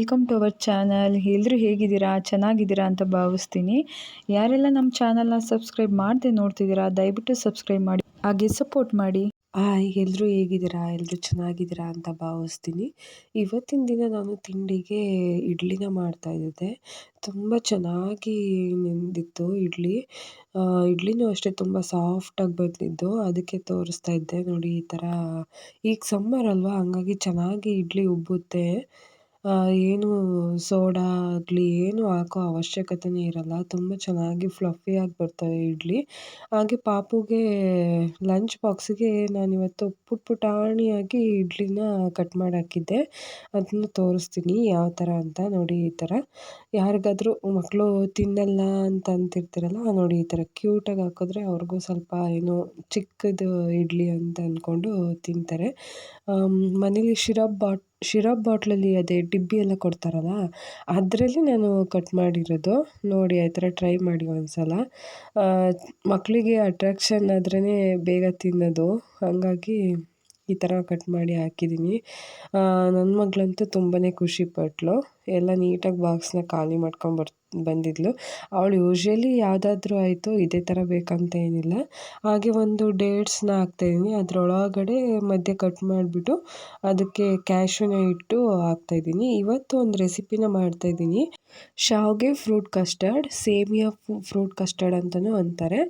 Welcome to our channel. ಎಲ್ಲರೂ ಹೇಗಿದ್ದೀರಾ? ಚೆನ್ನಾಗಿದ್ದೀರಾ ಅಂತ ಭಾವಿಸ್ತೀನಿ. ಯಾರೆಲ್ಲ ನಮ್ಮ ಚಾನಲ್ನ ಸಬ್ಸ್ಕ್ರೈಬ್ ಮಾಡದೆ ನೋಡ್ತಿದ್ದೀರಾ ದಯವಿಟ್ಟು ಸಬ್ಸ್ಕ್ರೈಬ್ ಮಾಡಿ, ಹಾಗೆ ಸಪೋರ್ಟ್ ಮಾಡಿ. ಎಲ್ಲರೂ ಹೇಗಿದ್ದೀರಾ? ಎಲ್ಲರೂ ಚೆನ್ನಾಗಿದ್ದೀರಾ ಅಂತ ಭಾವಿಸ್ತೀನಿ. ಇವತ್ತಿನ ದಿನ ನಾನು ತಿಂಡಿಗೆ ಇಡ್ಲಿನ ಮಾಡ್ತಾಯಿದ್ದೆ. ತುಂಬ ಚೆನ್ನಾಗಿ ನೆಂದಿತ್ತು ಇಡ್ಲಿ. ಇಡ್ಲಿನೂ ಅಷ್ಟೇ ತುಂಬ ಸಾಫ್ಟಾಗಿ ಬಂದಿದ್ದು. ಅದಕ್ಕೆ ತೋರಿಸ್ತಾ ಇದ್ದೆ ನೋಡಿ, ಈ ಥರ ಈಗ ಸಮ್ಮರ್ ಅಲ್ವಾ, ಹಂಗಾಗಿ ಚೆನ್ನಾಗಿ ಇಡ್ಲಿ ಉಬ್ಬುತ್ತೆ. ಏನು ಸೋಡಾ ಆಗಲಿ ಏನು ಹಾಕೋ ಅವಶ್ಯಕತೆನೇ ಇರಲ್ಲ. ತುಂಬ ಚೆನ್ನಾಗಿ ಫ್ಲಫಿಯಾಗಿ ಬರ್ತವೆ ಇಡ್ಲಿ. ಹಾಗೆ ಪಾಪುಗೆ ಲಂಚ್ ಬಾಕ್ಸಿಗೆ ನಾನಿವತ್ತು ಪುಟಾಣಿಯಾಗಿ ಇಡ್ಲಿನ ಕಟ್ ಮಾಡಿ ಹಾಕಿದ್ದೆ. ಅದನ್ನು ತೋರಿಸ್ತೀನಿ ಯಾವ ಥರ ಅಂತ. ನೋಡಿ ಈ ಥರ ಯಾರಿಗಾದ್ರೂ ಮಕ್ಕಳು ತಿನ್ನಲ್ಲ ಅಂತ ಅಂತಿರ್ತೀರಲ್ಲ, ನೋಡಿ ಈ ಥರ ಕ್ಯೂಟಾಗಿ ಹಾಕಿದ್ರೆ ಅವ್ರಿಗೂ ಸ್ವಲ್ಪ ಏನೋ ಚಿಕ್ಕದು ಇಡ್ಲಿ ಅಂತ ಅಂದ್ಕೊಂಡು ತಿಂತಾರೆ. ಮನೇಲಿ ಶಿರಪ್ ಬಾಟ್ಲಲ್ಲಿ ಅದೇ ಡಿಬ್ಬಿ ಎಲ್ಲ ಕೊಡ್ತಾರಲ್ಲ, ಅದರಲ್ಲಿ ನಾನು ಕಟ್ ಮಾಡಿರೋದು. ನೋಡಿ ಆ ಥರ ಟ್ರೈ ಮಾಡಿ ಒಂದ್ಸಲ. ಮಕ್ಕಳಿಗೆ ಅಟ್ರಾಕ್ಷನ್ ಆದ್ರೇ ಬೇಗ ತಿನ್ನೋದು, ಹಾಗಾಗಿ ಈ ಥರ ಕಟ್ ಮಾಡಿ ಹಾಕಿದ್ದೀನಿ. ನನ್ನ ಮಗಳಂತೂ ತುಂಬಾ ಖುಷಿಪಟ್ಳು. ಎಲ್ಲ ನೀಟಾಗಿ ಬಾಕ್ಸ್ನ ಖಾಲಿ ಮಾಡ್ಕೊಂಡು ಬಂದಿದ್ಲು. ಅವಳು ಯೂಶ್ವಲಿ ಯಾವುದಾದ್ರೂ ಆಯಿತು ಇದೇ ಥರ ಬೇಕಂತ ಏನಿಲ್ಲ. ಹಾಗೆ ಒಂದು ಡೇಟ್ಸ್ನ ಹಾಕ್ತಾಯಿದ್ದೀನಿ. ಅದರೊಳಗಡೆ ಮಧ್ಯೆ ಕಟ್ ಮಾಡಿಬಿಟ್ಟು ಅದಕ್ಕೆ ಕ್ಯಾಶ್ಯೂನ ಇಟ್ಟು ಹಾಕ್ತಾಯಿದ್ದೀನಿ. ಇವತ್ತು ಒಂದು ರೆಸಿಪಿನ ಮಾಡ್ತಾಯಿದ್ದೀನಿ. ಶಾವಿಗೆ fruit custard, semiya fruit custard ಅಂತಲೂ ಅಂತಾರೆ.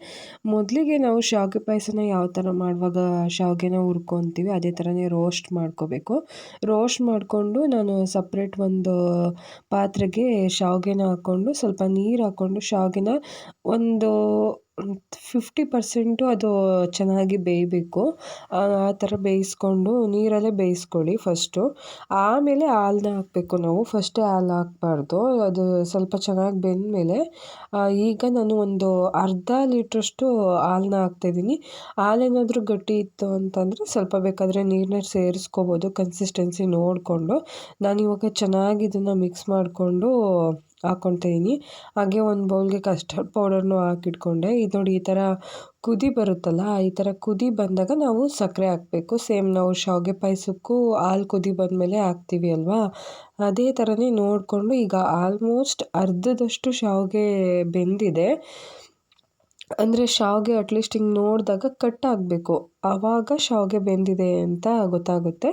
ಮೊದಲಿಗೆ ನಾವು ಶಾವಿಗೆ ಪಾಯಸನ ಯಾವ ಥರ ಮಾಡುವಾಗ ಶಾವಿಗೆನ ಹುರ್ಕೊತೀವಿ ಅದೇ ಥರನೇ ರೋಸ್ಟ್ ಮಾಡ್ಕೋಬೇಕು. ರೋಸ್ಟ್ ಮಾಡಿಕೊಂಡು ನಾನು ಸಪ್ರೇಟ್ ಒಂದು ಪಾತ್ರೆಗೆ ಶಾವಿಗೆನ ಹಾಕ್ಕೊಂಡು ಸ್ವಲ್ಪ ನೀರು ಹಾಕ್ಕೊಂಡು ಶಾವಿಗೆನ ಒಂದು 50% ಅದು ಚೆನ್ನಾಗಿ ಬೇಯಬೇಕು. ಆ ಥರ ಬೇಯಿಸ್ಕೊಂಡು ನೀರಲ್ಲೇ ಬೇಯಿಸ್ಕೊಳ್ಳಿ ಫಸ್ಟು. ಆಮೇಲೆ ಹಾಲನ್ನ ಹಾಕಬೇಕು ನಾವು. ಫಸ್ಟೇ ಹಾಲು ಹಾಕಬಾರ್ದು. ಅದು ಸ್ವಲ್ಪ ಚೆನ್ನಾಗಿ ಬೆಂದಮೇಲೆ ಈಗ ನಾನು ಒಂದು ಅರ್ಧ ಲೀಟ್ರಷ್ಟು ಹಾಲನ್ನ ಹಾಕ್ತಾಯಿದ್ದೀನಿ. ಹಾಲೇನಾದರೂ ಗಟ್ಟಿ ಇತ್ತು ಅಂತಂದರೆ ಸ್ವಲ್ಪ ಬೇಕಾದರೆ ನೀರನ್ನ ಸೇರಿಸ್ಕೋಬೋದು ಕನ್ಸಿಸ್ಟೆನ್ಸಿ ನೋಡಿಕೊಂಡು. ನಾನಿವಾಗ ಚೆನ್ನಾಗಿ ಇದನ್ನು ಮಿಕ್ಸ್ ಮಾಡಿಕೊಂಡು ಹಾಕ್ಕೊತಾಯಿದ್ದೀನಿ. ಹಾಗೆ ಒಂದು ಬೌಲ್ಗೆ ಕಸ್ಟರ್ಡ್ ಪೌಡರ್ನೂ ಹಾಕಿಟ್ಕೊಂಡೆ. ಇದು ನೋಡಿ ಈ ಥರ ಕುದಿ ಬರುತ್ತಲ್ಲ, ಈ ಥರ ಕುದಿ ಬಂದಾಗ ನಾವು ಸಕ್ಕರೆ ಹಾಕಬೇಕು. ಸೇಮ್ ನಾವು ಶಾವಿಗೆ ಪಾಯಸಕ್ಕೂ ಹಾಲು ಕುದಿ ಬಂದಮೇಲೆ ಹಾಕ್ತೀವಿ ಅಲ್ವಾ, ಅದೇ ಥರನೇ ನೋಡಿಕೊಂಡು. ಈಗ ಆಲ್ಮೋಸ್ಟ್ ಅರ್ಧದಷ್ಟು ಶಾವಿಗೆ ಬೆಂದಿದೆ. ಅಂದರೆ ಶಾವಿಗೆ ಅಟ್ಲೀಸ್ಟ್ ಹಿಂಗೆ ನೋಡಿದಾಗ ಕಟ್ಟಾಗಬೇಕು, ಆವಾಗ ಶಾವಿಗೆ ಬೆಂದಿದೆ ಅಂತ ಗೊತ್ತಾಗುತ್ತೆ.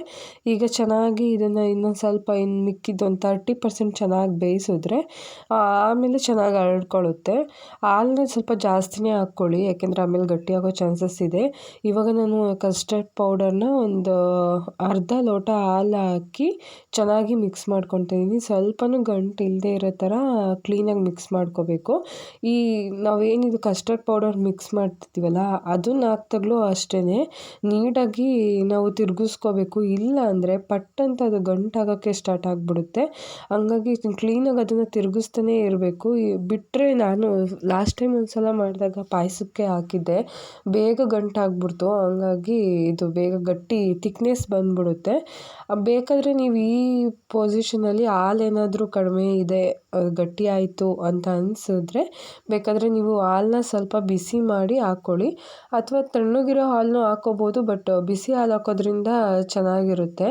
ಈಗ ಚೆನ್ನಾಗಿ ಇದನ್ನು ಇನ್ನೊಂದು ಸ್ವಲ್ಪ ಮಿಕ್ಕಿದ್ದು ಒಂದು 30% ಚೆನ್ನಾಗಿ ಬೇಯಿಸಿದ್ರೆ ಆಮೇಲೆ ಚೆನ್ನಾಗಿ ಹರಡ್ಕೊಳ್ಳುತ್ತೆ. ಹಾಲನ್ನ ಸ್ವಲ್ಪ ಜಾಸ್ತಿನೇ ಹಾಕ್ಕೊಳ್ಳಿ, ಯಾಕೆಂದರೆ ಆಮೇಲೆ ಗಟ್ಟಿಯಾಗೋ ಚಾನ್ಸಸ್ ಇದೆ. ಇವಾಗ ನಾನು ಕಸ್ಟರ್ಡ್ ಪೌಡರ್ನ ಒಂದು ಅರ್ಧ ಲೋಟ ಹಾಲು ಹಾಕಿ ಚೆನ್ನಾಗಿ ಮಿಕ್ಸ್ ಮಾಡ್ಕೊತಿದ್ದೀನಿ. ಸ್ವಲ್ಪನೂ ಗಂಟು ಇಲ್ಲದೆ ಇರೋ ಥರ ಕ್ಲೀನಾಗಿ ಮಿಕ್ಸ್ ಮಾಡ್ಕೋಬೇಕು. ಈ ನಾವೇನಿದು ಕಸ್ಟರ್ಡ್ ಪೌಡರ್ ಮಿಕ್ಸ್ ಮಾಡ್ತಿರ್ತೀವಲ್ಲ, ಅದನ್ನ ಹಾಕ್ದಾಗಲೂ ಅಷ್ಟೇ ನೀಟಾಗಿ ನಾವು ತಿರುಗಿಸ್ಕೋಬೇಕು. ಇಲ್ಲ ಅಂದರೆ ಪಟ್ಟಂತ ಅದು ಗಂಟಾಗೋಕ್ಕೆ ಸ್ಟಾರ್ಟ್ ಆಗಿಬಿಡುತ್ತೆ. ಹಂಗಾಗಿ ಕ್ಲೀನಾಗಿ ಅದನ್ನು ತಿರುಗಿಸ್ತಾನೇ ಇರಬೇಕು. ಬಿಟ್ಟರೆ ನಾನು ಲಾಸ್ಟ್ ಟೈಮ್ ಒಂದು ಸಲ ಮಾಡಿದಾಗ ಪಾಯಸಕ್ಕೆ ಹಾಕಿದ್ದೆ, ಬೇಗ ಗಂಟಾಗ್ಬಿಡ್ತು. ಹಂಗಾಗಿ ಇದು ಬೇಗ ಗಟ್ಟಿ ತಿಕ್ನೆಸ್ ಬಂದುಬಿಡುತ್ತೆ. ಬೇಕಾದರೆ ನೀವು ಈ ಪೊಸಿಷನಲ್ಲಿ ಹಾಲೇನಾದರೂ ಕಡಿಮೆ ಇದೆ, ಗಟ್ಟಿ ಆಯಿತು ಅಂತ ಅನಿಸಿದ್ರೆ ಬೇಕಾದರೆ ನೀವು ಹಾಲನ್ನ ಸ್ವಲ್ಪ ಬಿಸಿ ಮಾಡಿ ಹಾಕ್ಕೊಳ್ಳಿ, ಅಥವಾ ತಣ್ಣಗಿರೋ ಹಾಲನ್ನೂ ಹಾಕ್ಕೋಬೋದು. ಬಟ್ ಬಿಸಿ ಹಾಲು ಹಾಕೋದ್ರಿಂದ ಚೆನ್ನಾಗಿರುತ್ತೆ,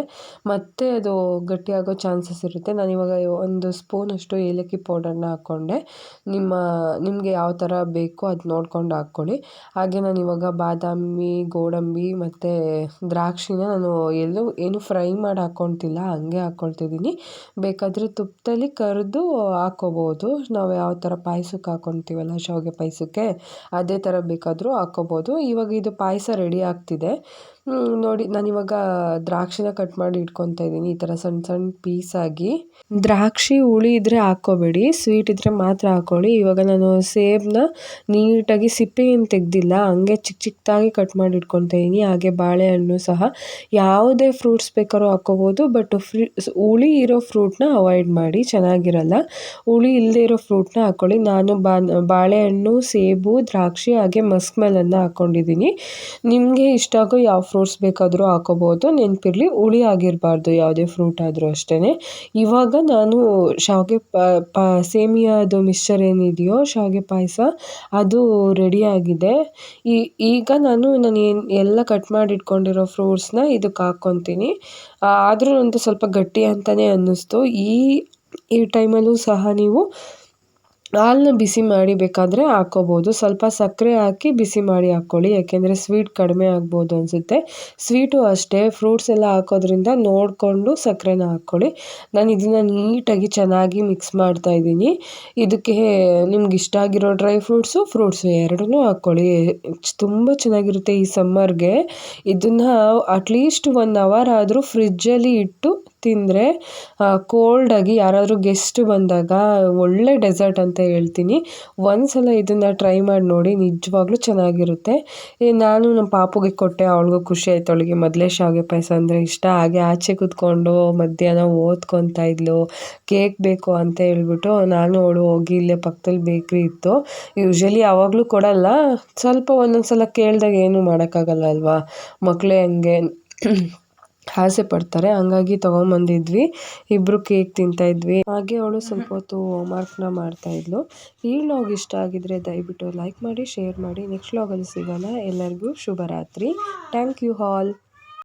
ಮತ್ತು ಅದು ಗಟ್ಟಿಯಾಗೋ ಚಾನ್ಸಸ್ ಇರುತ್ತೆ. ನಾನಿವಾಗ ಒಂದು ಸ್ಪೂನಷ್ಟು ಏಲಕ್ಕಿ ಪೌಡರ್ನ ಹಾಕ್ಕೊಂಡೆ. ನಿಮಗೆ ಯಾವ ಥರ ಬೇಕೋ ಅದು ನೋಡ್ಕೊಂಡು ಹಾಕ್ಕೊಳ್ಳಿ. ಹಾಗೆ ನಾನಿವಾಗ ಬಾದಾಮಿ, ಗೋಡಂಬಿ ಮತ್ತು ದ್ರಾಕ್ಷಿನ ನಾನು ಏನು ಫ್ರೈ ಮಾಡಿ ಹಾಕ್ಕೊತಿಲ್ಲ, ಹಂಗೆ ಹಾಕ್ಕೊಳ್ತಿದ್ದೀನಿ. ಬೇಕಾದರೆ ತುಪ್ಪದಲ್ಲಿ ಕರಿದು ಹಾಕ್ಕೋಬೋದು. ನಾವು ಯಾವ ಥರ ಪಾಯಸಕ್ಕೆ ಹಾಕ್ಕೊತೀವಲ್ಲ ಶಾವಿಗೆ ಪಾಯಸಕ್ಕೆ, ಅದೇ ಥರ ಬೇಕಾದರೂ ಹಾಕ್ಕೋಬೋದು. ಇವಾಗ ಇದು ಪಾಯಸ ರೆಡಿ ಆಗ್ತಿದೆ. ನೋಡಿ ನಾನಿವಾಗ ದ್ರಾಕ್ಷಿನ ಕಟ್ ಮಾಡಿ ಇಟ್ಕೊತಾ ಇದ್ದೀನಿ, ಈ ಥರ ಸಣ್ಣ ಸಣ್ಣ ಪೀಸಾಗಿ. ದ್ರಾಕ್ಷಿ ಹುಳಿ ಇದ್ದರೆ ಹಾಕ್ಕೋಬೇಡಿ, ಸ್ವೀಟ್ ಇದ್ದರೆ ಮಾತ್ರ ಹಾಕ್ಕೊಳ್ಳಿ. ಇವಾಗ ನಾನು ಸೇಬನ್ನ ನೀಟಾಗಿ ಸಿಪ್ಪೆ ಏನು ತೆಗೆದಿಲ್ಲ, ಹಂಗೆ ಚಿಕ್ಕ ಚಿಕ್ಕದಾಗಿ ಕಟ್ ಮಾಡಿ ಇಟ್ಕೊತಾ ಇದ್ದೀನಿ. ಹಾಗೆ ಬಾಳೆಹಣ್ಣು ಸಹ ಯಾವುದೇ ಫ್ರೂಟ್ಸ್ ಬೇಕಾದ್ರೂ ಹಾಕ್ಕೋಬೋದು. ಬಟ್ ಹುಳಿ ಇರೋ ಫ್ರೂಟ್ನ ಅವಾಯ್ಡ್ ಮಾಡಿ, ಚೆನ್ನಾಗಿರಲ್ಲ. ಹುಳಿ ಇಲ್ಲದೆ ಇರೋ ಫ್ರೂಟ್ನ ಹಾಕ್ಕೊಳ್ಳಿ. ನಾನು ಬಾಳೆಹಣ್ಣು, ಸೇಬು, ದ್ರಾಕ್ಷಿ ಹಾಗೆ ಮಸ್ಕ್ ಮೆಲನ್ನ ಹಾಕ್ಕೊಂಡಿದ್ದೀನಿ. ನಿಮಗೆ ಇಷ್ಟ ಆಗೋ ಯಾವ ಫ್ರೂಟ್ಸ್ ಬೇಕಾದರೂ ಹಾಕ್ಕೋಬೋದು. ನೆನಪಿರಲಿ, ಹುಳಿ ಆಗಿರಬಾರ್ದು ಯಾವುದೇ ಫ್ರೂಟ್ ಆದರೂ ಅಷ್ಟೇ. ಇವಾಗ ನಾನು ಶಾವಿಗೆ ಸೇಮಿಯಾದು ಮಿಕ್ಸ್ಚರ್ ಏನಿದೆಯೋ ಶಾವಿಗೆ ಪಾಯಸ, ಅದು ರೆಡಿಯಾಗಿದೆ. ಈಗ ನಾನು ಎಲ್ಲ ಕಟ್ ಮಾಡಿ ಇಟ್ಕೊಂಡಿರೋ ಫ್ರೂಟ್ಸ್ನ ಇದಕ್ಕೆ ಹಾಕ್ಕೊತೀನಿ. ಆದರೂ ಒಂದು ಸ್ವಲ್ಪ ಗಟ್ಟಿ ಅಂತಲೇ ಅನ್ನಿಸ್ತು. ಈ ಈ ಟೈಮಲ್ಲೂ ಸಹ ನೀವು ಹಾಲನ್ನ ಬಿಸಿ ಮಾಡಿ ಬೇಕಾದರೆ ಹಾಕ್ಕೋಬೋದು. ಸ್ವಲ್ಪ ಸಕ್ಕರೆ ಹಾಕಿ ಬಿಸಿ ಮಾಡಿ ಹಾಕ್ಕೊಳ್ಳಿ, ಯಾಕೆಂದರೆ ಸ್ವೀಟ್ ಕಡಿಮೆ ಆಗ್ಬೋದು ಅನಿಸುತ್ತೆ. ಸ್ವೀಟು ಅಷ್ಟೇ, ಫ್ರೂಟ್ಸ್ ಎಲ್ಲ ಹಾಕೋದ್ರಿಂದ ನೋಡಿಕೊಂಡು ಸಕ್ಕರೆನ ಹಾಕ್ಕೊಳ್ಳಿ. ನಾನು ಇದನ್ನು ನೀಟಾಗಿ ಚೆನ್ನಾಗಿ ಮಿಕ್ಸ್ ಮಾಡ್ತಾಯಿದ್ದೀನಿ. ಇದಕ್ಕೆ ನಿಮ್ಗೆ ಇಷ್ಟ ಆಗಿರೋ ಡ್ರೈ ಫ್ರೂಟ್ಸು ಎರಡನ್ನೂ ಹಾಕ್ಕೊಳ್ಳಿ. ತುಂಬ ಚೆನ್ನಾಗಿರುತ್ತೆ ಈ ಸಮ್ಮರ್ಗೆ. ಇದನ್ನು ಅಟ್ಲೀಸ್ಟ್ 1 ಅವರ್ ಆದರೂ ಫ್ರಿಜ್ಜಲ್ಲಿ ಇಟ್ಟು ತಿಂದರೆ ಕೋಲ್ಡಾಗಿ ಯಾರಾದರೂ ಗೆಸ್ಟ್ ಬಂದಾಗ ಒಳ್ಳೆ ಡೆಸರ್ಟ್ ಅಂತ ಹೇಳ್ತೀನಿ. ಒಂದ್ಸಲ ಇದನ್ನು ಟ್ರೈ ಮಾಡಿ ನೋಡಿ, ನಿಜವಾಗ್ಲೂ ಚೆನ್ನಾಗಿರುತ್ತೆ. ನಾನು ನಮ್ಮ ಪಾಪುಗೆ ಕೊಟ್ಟೆ, ಅವಳಿಗೂ ಖುಷಿ ಆಯಿತು. ಅವಳಿಗೆ ಮೊದಲೇ ಶಾವಿಗೆ ಪಾಯಸ ಅಂದರೆ ಇಷ್ಟ. ಹಾಗೆ ಆಚೆ ಕೂತ್ಕೊಂಡು ಮಧ್ಯಾಹ್ನ ಓದ್ಕೊತಾ ಇದ್ಲು. ಕೇಕ್ ಬೇಕು ಅಂತ ಹೇಳ್ಬಿಟ್ಟು ನಾನು ಅವಳು ಹೋಗಿ ಇಲ್ಲೇ ಪಕ್ಕದಲ್ಲಿ ಬೇಕ್ರಿ ಇತ್ತು, ಯೂಶ್ವಲಿ ಯಾವಾಗಲೂ ಕೊಡಲ್ಲ, ಸ್ವಲ್ಪ ಒಂದೊಂದು ಸಲ ಕೇಳಿದಾಗ ಏನೂ ಮಾಡೋಕ್ಕಾಗಲ್ಲ ಅಲ್ವಾ, ಮಕ್ಕಳೇ ಹಂಗೆ ಆಸೆ ಪಡ್ತಾರೆ. ಹಂಗಾಗಿ ತೊಗೊಂಬಂದಿದ್ವಿ, ಇಬ್ಬರು ಕೇಕ್ ತಿಂತಾಯಿದ್ವಿ. ಹಾಗೆ ಅವಳು ಸ್ವಲ್ಪ ಹೊತ್ತು ಹೋಮ್ವರ್ಕ್ನ ಮಾಡ್ತಾಯಿದ್ಲು. ಈ ವ್ಲಾಗ್ ಇಷ್ಟ ಆಗಿದ್ರೆ ದಯವಿಟ್ಟು ಲೈಕ್ ಮಾಡಿ, ಶೇರ್ ಮಾಡಿ. ನೆಕ್ಸ್ಟ್ ವ್ಲಾಗಲ್ಲಿ ಸಿಗೋಣ. ಎಲ್ಲರಿಗೂ ಶುಭರಾತ್ರಿ. Thank you all.